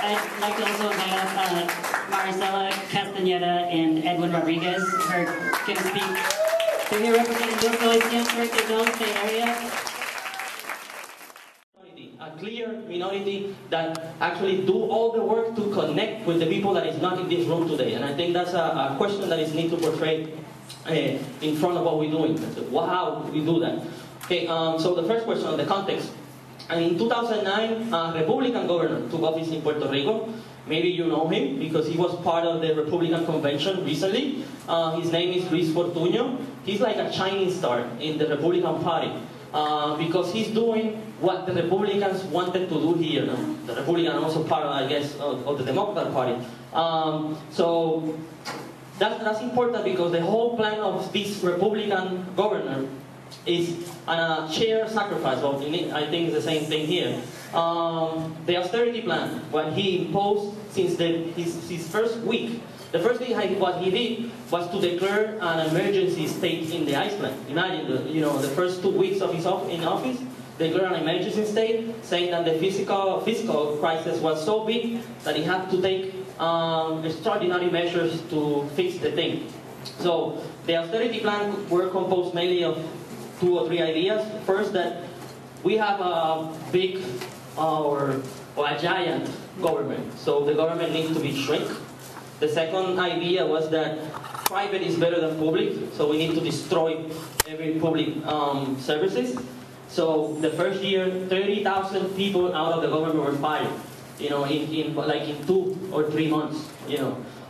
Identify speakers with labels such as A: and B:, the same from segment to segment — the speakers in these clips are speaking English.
A: I'd like to also have Maricela Castaneda and Edwin Rodriguez who are going to speak. So here representing those Galicians work in those Bay Area.
B: A clear minority that actually do all the work to connect with the people that is not in this room today. And I think that's a question that is need to portray in front of what we're doing. How we do that. Okay, so the first question on the context. In 2009, a Republican governor took office in Puerto Rico. Maybe you know him because he was part of the Republican convention recently. His name is Fortuño. He's like a shining star in the Republican Party because he's doing what the Republicans wanted to do here. The Republican also part, I guess, of the Democrat Party. So that's important because the whole plan of this Republican governor is a shared sacrifice. Well, I think it's the same thing here. The austerity plan, what he imposed since his first week, the first thing what he did was to declare an emergency state in the Iceland. Imagine, the first 2 weeks of his in office, declare an emergency state, saying that the fiscal crisis was so big that he had to take extraordinary measures to fix the thing. So the austerity plan were composed mainly of 2 or 3 ideas. First, that we have a big or a giant government, so the government needs to be shrink. The second idea was that private is better than public, so we need to destroy every public services. So the first year, 30,000 people out of the government were fired, in 2 or 3 months,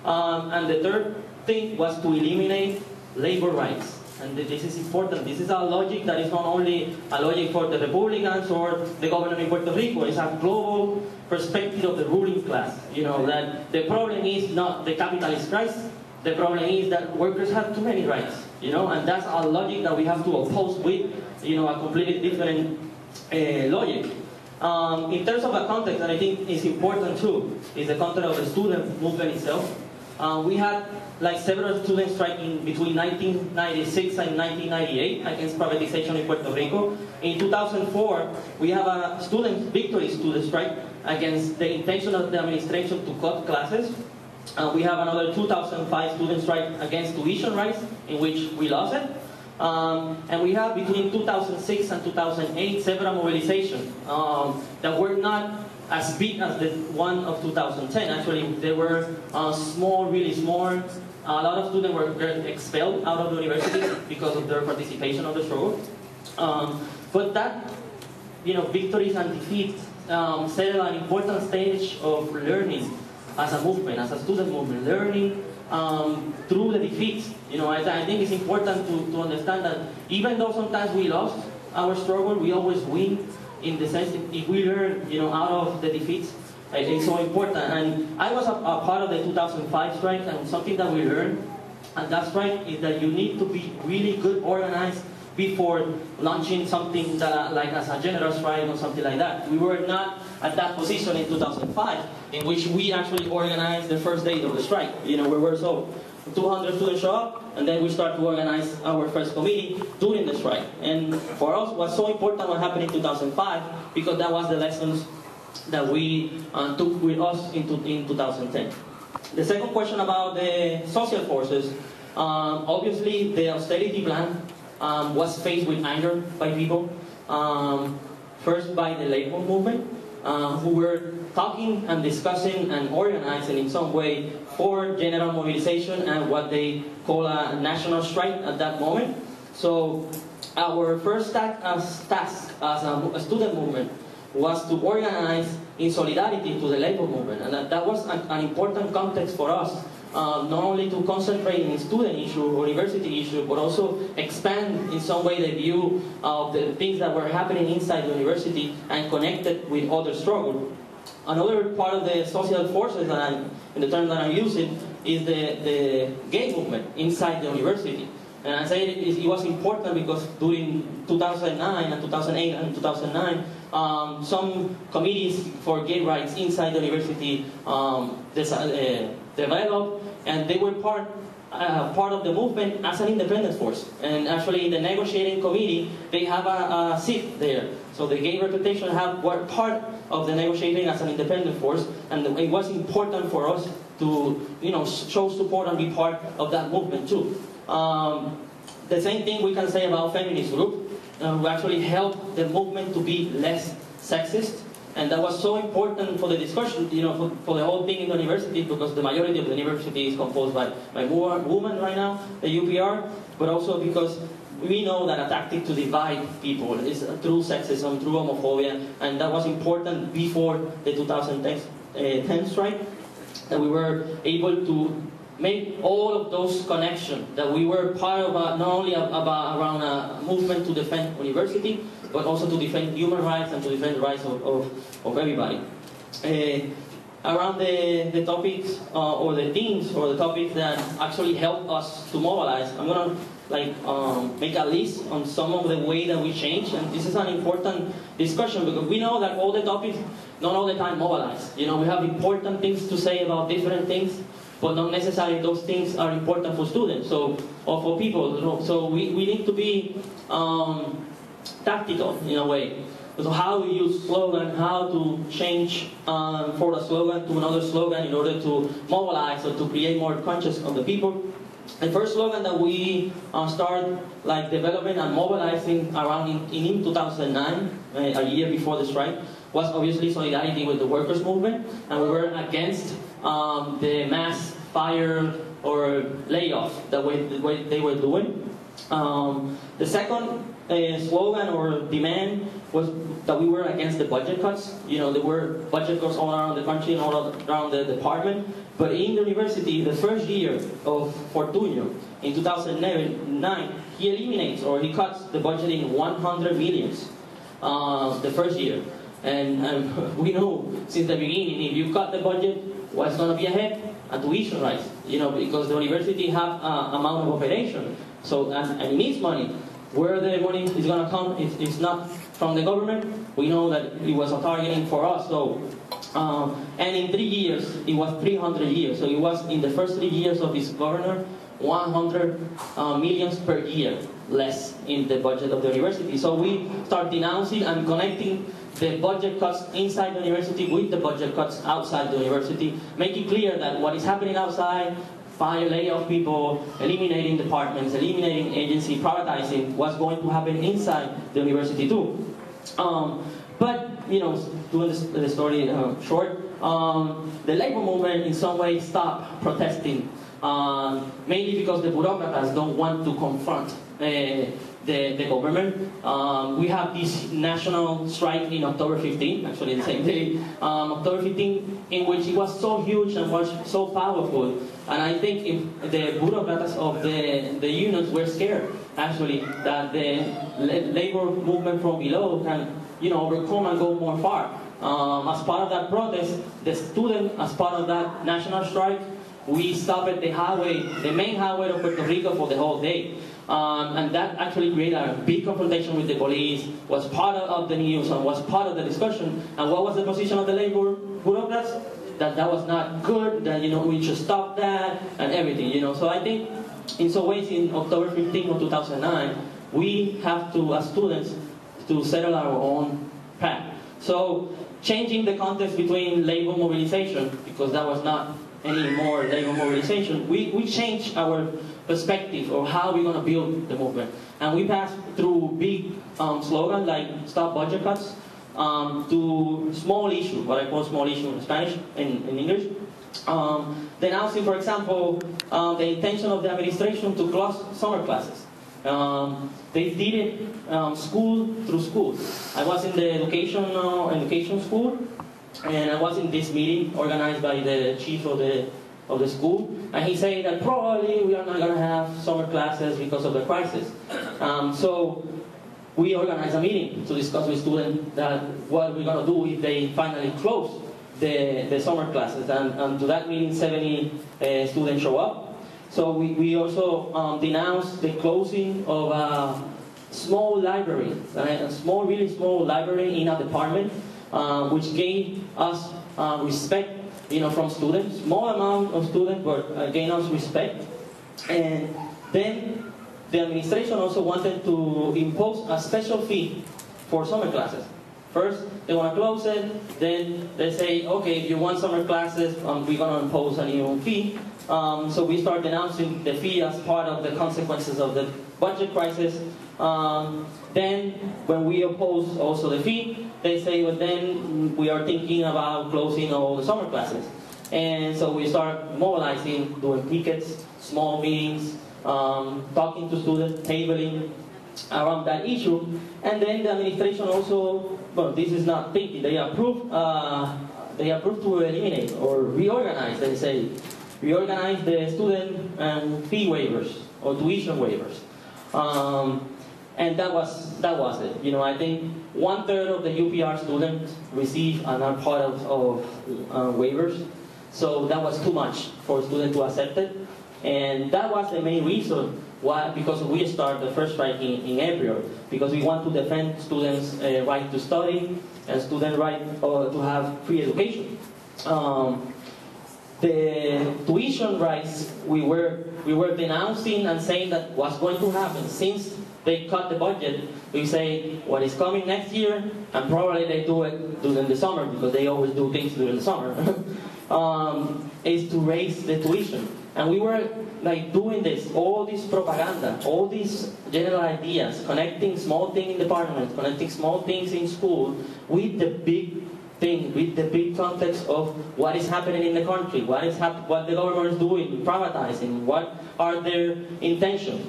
B: And the third thing was to eliminate labor rights. And this is important. This is a logic that is not only a logic for the Republicans or the government in Puerto Rico. It's a global perspective of the ruling class. That the problem is not the capitalist rights. The problem is that workers have too many rights. And that's a logic that we have to oppose with, a completely different logic. In terms of a context that I think is important too, is the context of the student movement itself. We had several students striking between 1996 and 1998 against privatization in Puerto Rico. In 2004, we have a Victories student strike against the intention of the administration to cut classes. We have another 2005 student strike against tuition rights, in which we lost it. And we have between 2006 and 2008 several mobilizations that were not as big as the one of 2010. Actually, they were small, really small. A lot of students were expelled out of the university because of their participation of the struggle. But that, victories and defeats set an important stage of learning as a movement, as a student movement, learning through the defeats. I think it's important to understand that even though sometimes we lost our struggle, we always win in the sense if we learn, out of the defeats. It's so important. And I was a part of the 2005 strike, and something that we learned at that strike is that you need to be really good organized before launching something that, like as a general strike or something like that. We were not at that position in 2005, in which we actually organized the first day of the strike. We were so 200 students show up, and then we start to organize our first committee during the strike. And for us, what's so important what happened in 2005, because that was the lessons that we took with us in 2010. The second question about the social forces, obviously the austerity plan was faced with anger by people. First by the labor movement, who were talking and discussing and organizing in some way for general mobilization and what they call a national strike at that moment. So our first task as a student movement was to organize in solidarity to the labor movement. And that was an important context for us, not only to concentrate in student issue or university issue, but also expand in some way the view of the things that were happening inside the university and connect it with other struggle. Another part of the social forces, in the term that I'm using, is the gay movement inside the university. And I say it was important because during 2009 and 2008 and 2009, some committees for gay rights inside the university developed, and they were part part of the movement as an independent force. And actually in the negotiating committee, they have a seat there. So they gave Accreditation were part of the negotiating as an independent force, and it was important for us to show support and be part of that movement too. The same thing we can say about feminist group, who actually helped the movement to be less sexist. And that was so important for the discussion, for the whole thing in the university, because the majority of the university is composed by women right now, the UPR, but also because we know that a tactic to divide people is through sexism, through homophobia, and that was important before the 2010 strike, that we were able to make all of those connections, that we were part of not only around a movement to defend university, but also to defend human rights and to defend the rights of everybody. Around the topics or the themes or the topics that actually help us to mobilize, I'm gonna make a list on some of the way that we change, and this is an important discussion because we know that all the topics not all the time mobilize. We have important things to say about different things, but not necessarily those things are important for students or for people. So we need to be tactical in a way. So how we use slogan, how to change for a slogan to another slogan in order to mobilize or to create more conscious of the people. The first slogan that we started developing and mobilizing around in 2009, a year before the strike, was obviously solidarity with the workers' movement, and we were against the mass fire or layoff the way they were doing. The second slogan or demand was that we were against the budget cuts. There were budget cuts all around the country and all around the department. But in the university, the first year of Fortuño, in 2009, he eliminates or he cuts the budget in 100 millions the first year. And we know since the beginning, if you cut the budget, what's going to be ahead? A tuition rise. Because the university have amount of operation. So, and it needs money. Where the money is going to come, it's not from the government. We know that it was a targeting for us. So, and in 3 years, it was 300 years. So it was in the first 3 years of this governor, 100 millions per year less in the budget of the university. So we start denouncing and connecting the budget cuts inside the university with the budget cuts outside the university, making clear that what is happening outside, fire, layoff people, eliminating departments, eliminating agency, privatizing, what's going to happen inside the university too. But, doing the story short, the labor movement in some way stopped protesting, mainly because the bureaucrats don't want to confront the government. We have this national strike in October 15, actually the same day, October 15, in which it was so huge and was so powerful. And I think if the bureaucrats of the unions were scared, actually, that the labor movement from below can, overcome and go more far. As part of that protest, the student, as part of that national strike, we stopped the highway, the main highway of Puerto Rico for the whole day. And that actually created a big confrontation with the police, was part of the news and was part of the discussion. And what was the position of the labor bureaucrats? That was not good, that we should stop that, and everything, So I think, in some ways, in October 15 of 2009, we have to, as students, to settle our own path. So, changing the context between labor mobilization, because that was not any more labor mobilization, we changed our perspective of how we're going to build the movement. And we passed through big slogans like stop budget cuts, to small issue, what I call small issue in Spanish, in English. Denouncing, for example, the intention of the administration to close summer classes. They did it school through school. I was in the education school, and I was in this meeting organized by the chief of the school, and he said that probably we are not going to have summer classes because of the crisis. So we organized a meeting to discuss with students that what we're going to do if they finally close the summer classes. And to that meeting, 70 students show up. So we also denounced the closing of a small library, a really small library in a department, which gave us respect, from students. Small amount of students, but gained us respect. And then the administration also wanted to impose a special fee for summer classes. First, they want to close it, then they say, okay, if you want summer classes, we're going to impose a new fee. So we start denouncing the fee as part of the consequences of the budget crisis. Then, when we oppose also the fee, they say, well, then we are thinking about closing all the summer classes. And so we start mobilizing, doing pickets, small meetings, talking to students, tabling around that issue. And then the administration also, well, this is not thinking, they approve to eliminate or reorganize, they say, reorganize the student and fee waivers or tuition waivers. And that was it. You know, I think 1/3 of the UPR students receive and are part of waivers. So that was too much for a student to accept it. And that was the main reason why, because we started the first strike in April, because we want to defend students' right to study and student right to have free education. The tuition rise, we were denouncing and saying that what's going to happen since they cut the budget. We say what is coming next year, and probably they do it during the summer because they always do things during the summer. Is to raise the tuition, and we were like doing this, all this propaganda, all these general ideas, connecting small things in the parliament, connecting small things in school with the big thing, with the big context of what is happening in the country, what the government is doing, privatizing, what are their intentions.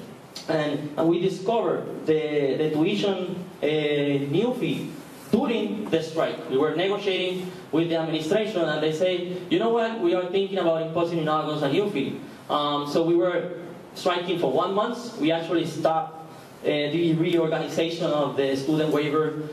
B: And we discovered the tuition new fee during the strike. We were negotiating with the administration, and they say, you know what, we are thinking about imposing in August a new fee. So we were striking for 1 month. We actually stopped the reorganization of the student waiver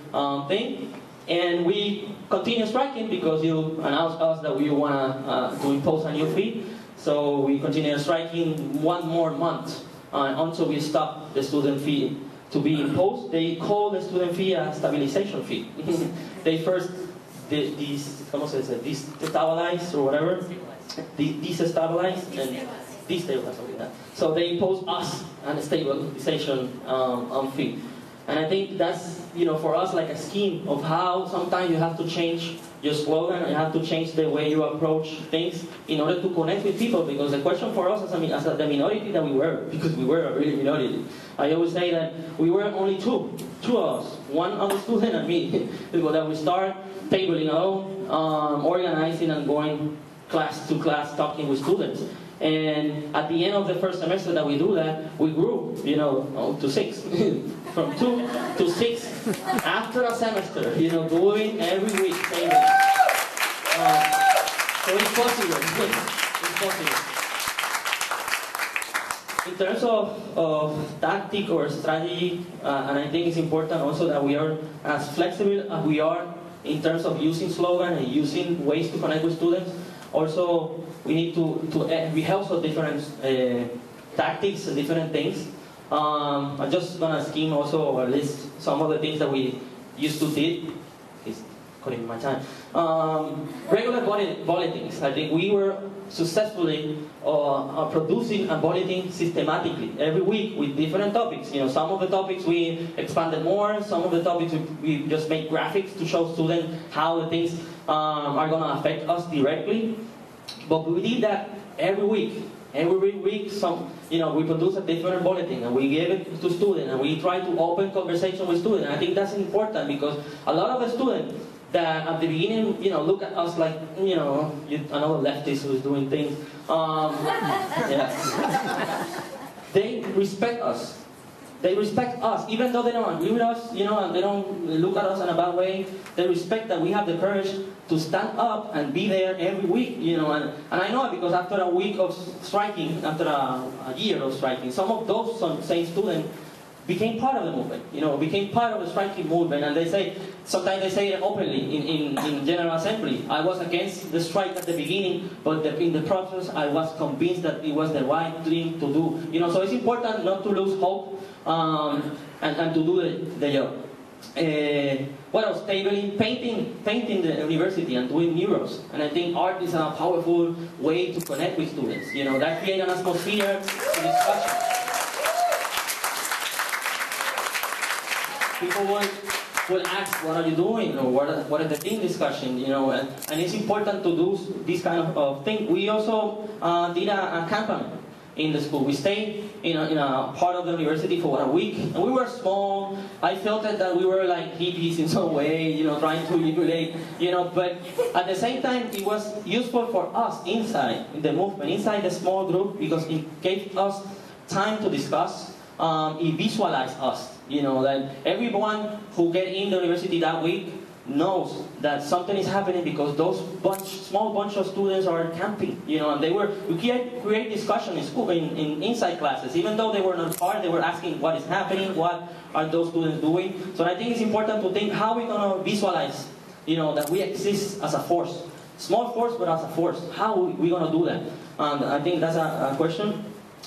B: thing. And we continue striking because you announced us that we want to impose a new fee. So we continue striking 1 more month until we stop the student fee to be imposed. They call the student fee a stabilization fee. They first destabilize or whatever, destabilize and destabilize something like that. So they impose us a stabilization fee. And I think that's, you know, for us like a scheme of how sometimes you have to change your slogan, you have to change the way you approach things in order to connect with people, because the question for us as the minority that we were, because we were a really minority, I always say that we were only two of us, one other student and me, because that we start tabling alone, organizing and going class to class talking with students. And at the end of the first semester that we do that, we grew, you know, to 6. From 2 to 6 after a semester, you know, doing every week. So it's possible. It's possible. In terms of tactic or strategy, and I think it's important also that we are as flexible as we are in terms of using slogan and using ways to connect with students. Also, we need we have so different tactics and different things. I'm just gonna skim also or list some of the things that we used to did. It's cutting my time. Regular bulletins. I think we were successfully producing a bulletin systematically every week with different topics. You know, some of the topics we expanded more. Some of the topics we just make graphics to show students how the things are gonna affect us directly. But we did that every week. Every week, we produce a different bulletin and we give it to students and we try to open conversation with students. And I think that's important because a lot of the students that at the beginning, you know, look at us like, you know, another leftist who's doing things. They respect us. They respect us, even though they don't agree with us, you know, and they don't look at us in a bad way. They respect that we have the courage to stand up and be there every week, you know. And I know it because after a week of striking, after a year of striking, some of those same students became part of the movement, you know, became part of the striking movement. And they say, sometimes they say it openly in General Assembly, I was against the strike at the beginning, but in the process I was convinced that it was the right thing to do. You know, so it's important not to lose hope and to do the job. What else? Tabling, painting the university and doing murals. And I think art is a powerful way to connect with students. You know, that creates an atmosphere to discussion. People will ask, what are you doing? Or what are the team discussion? You know, and it's important to do this kind of thing. We also did a campaign in the school. We stayed in a part of the university for 1 week, and we were small. I felt that we were like hippies in some way, you know, trying to emulate, you know, but at the same time, it was useful for us inside the movement, inside the small group, because it gave us time to discuss. It visualized us, you know, that everyone who get in the university that week knows that something is happening because those small bunch of students are camping, you know, and we create discussion in school, in inside classes, even though they were not part, they were asking what is happening, what are those students doing. So I think it's important to think how we're going to visualize, you know, that we exist as a force, small force, but as a force. How are we going to do that? And I think that's a question.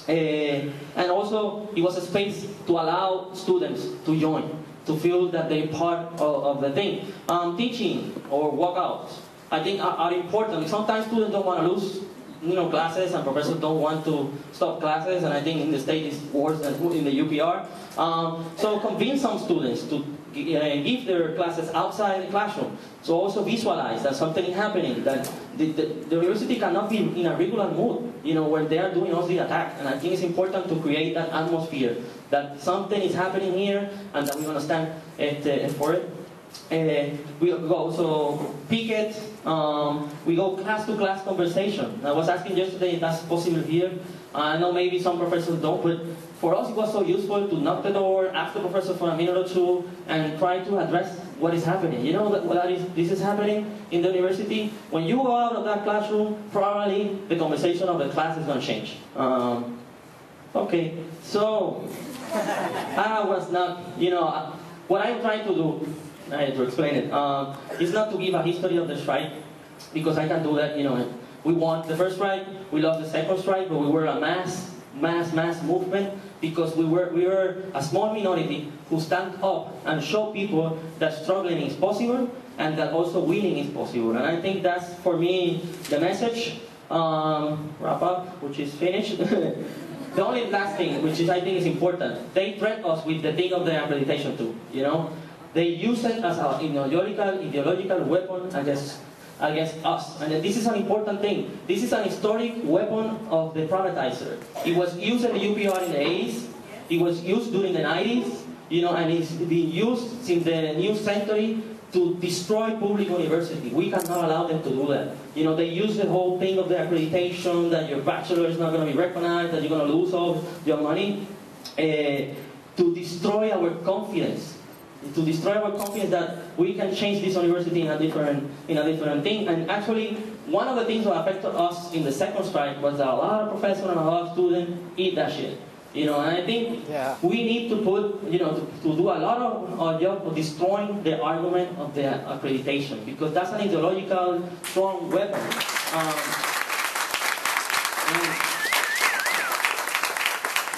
B: And also, it was a space to allow students to join, to feel that they're part of the thing. Teaching or walkouts, I think, are important. Sometimes students don't want to lose, you know, classes, and professors don't want to stop classes, and I think in the state it's worse than in the UPR. So convince some students to give their classes outside the classroom. So also visualize that something is happening, that the university cannot be in a regular mood, you know, where they are doing all the attack. And I think it's important to create that atmosphere, that something is happening here, and that we understand for it. We go also picket, we go class-to-class conversation. I was asking yesterday if that's possible here. I know maybe some professors don't, but for us it was so useful to knock the door, ask the professor for a minute or two, and try to address what is happening. You know this is happening in the university. When you go out of that classroom, probably the conversation of the class is going to change. Okay, so I was not, you know, what I'm trying to do, I have to explain it, is not to give a history of the strike, because I can do that, you know. We won the first strike, we lost the second strike, but we were a mass movement, because we were a small minority who stand up and show people that struggling is possible, and that also winning is possible. And I think that's, for me, the message. Wrap up, which is finished. The only last thing, which is I think is important, they threat us with the thing of the accreditation too, you know. They use it as an ideological weapon against us. And this is an important thing. This is an historic weapon of the privatizer. It was used in the UPR in the 80s. It was used during the 90s, you know, and it's been used since the new century to destroy public university. We cannot allow them to do that. You know, they use the whole thing of the accreditation, that your bachelor is not going to be recognized, that you're going to lose all your money, to destroy our confidence. To destroy our confidence that we can change this university in a different thing. And actually, one of the things that affected us in the second strike was that a lot of professors and a lot of students eat that shit. You know, and I think we need to put, you know, to do a lot of our job of destroying the argument of the accreditation, because that's an ideological strong weapon.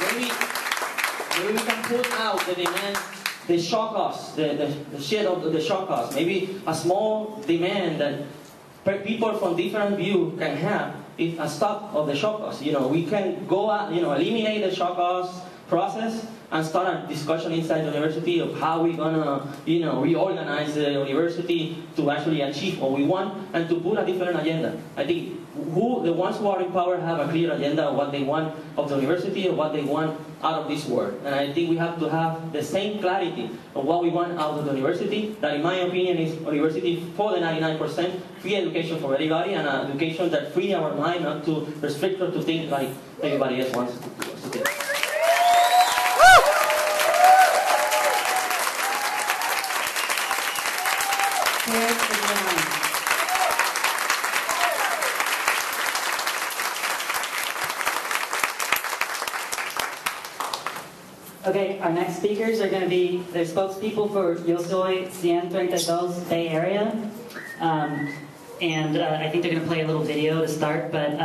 B: Maybe we can put out the demands. They shock us, the shit of the shock us. Maybe a small demand that people from different views can have is a stop of the shock us. You know, we can go out, you know, eliminate the shock us process and start a discussion inside the university of how we're gonna, you know, reorganize the university to actually achieve what we want and to put a different agenda. I think the ones who are in power have a clear agenda of what they want of the university and what they want out of this world. And I think we have to have the same clarity of what we want out of the university, that in my opinion is a university for the 99%, free education for everybody, and an education that free our mind, not to restrict us to think like everybody else wants to think.
A: Okay, our next speakers are going to be the spokespeople for Yo Soy 132 Bay Area. I think they're going to play a little video to start, but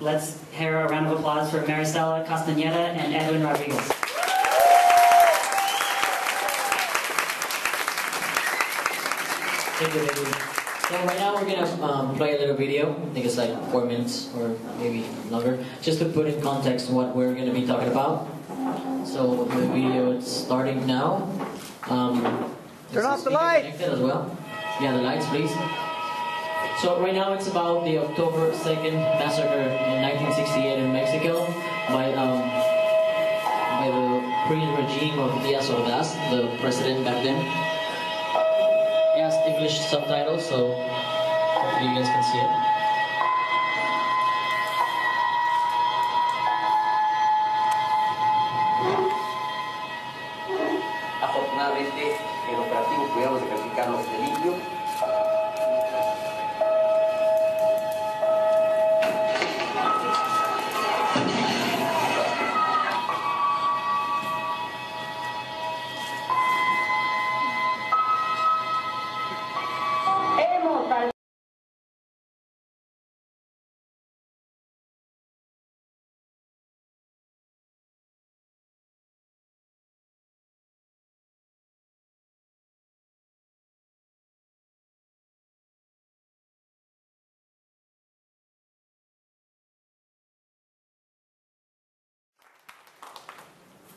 A: let's hear a round of applause for Maricela Castañeda and Edwin Rodriguez.
C: Thank you, thank you. So right now we're gonna play a little video. I think it's like 4 minutes or maybe longer, just to put in context what we're gonna be talking about. So the video is starting now.
D: Turn off the light.
C: As well. Yeah, the lights, please. So right now it's about the October 2nd massacre in 1968 in Mexico by the pre-regime of Díaz Ordaz, the president back then. It has English subtitles, so hopefully you guys can see it.
E: Afortunadamente, el operativo cuidamos de calificarlo de limpio.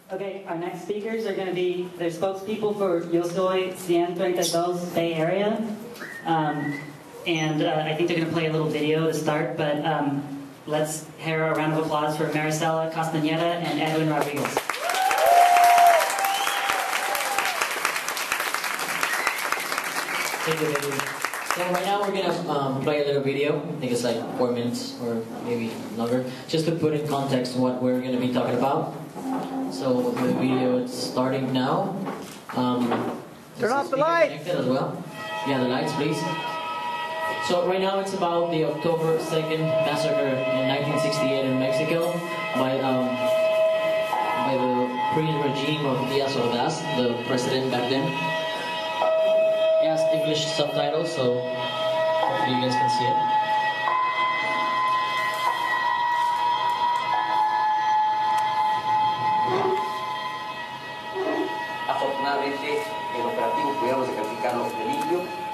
A: Okay, our next speakers are going to be, they're spokespeople for Yo Soy 132 Bay Area. I think they're going to play a little video to start, but let's hear a round of applause for Maricela Castañeda and Edwin Rodriguez.
C: Thank you, thank you. So right now we're gonna play a little video. I think it's like 4 minutes or maybe longer, just to put in context what we're gonna be talking about. So the video is starting now.
D: Turn off the light.
C: As well. Yeah, the lights, please. So right now it's about the October 2nd massacre in 1968 in Mexico by the pre-regime of Díaz Ordaz, the president back then. It has English subtitles, so hopefully you guys can see it.
E: Afortunadamente, el operativo cuidamos de calificarlo de limpio.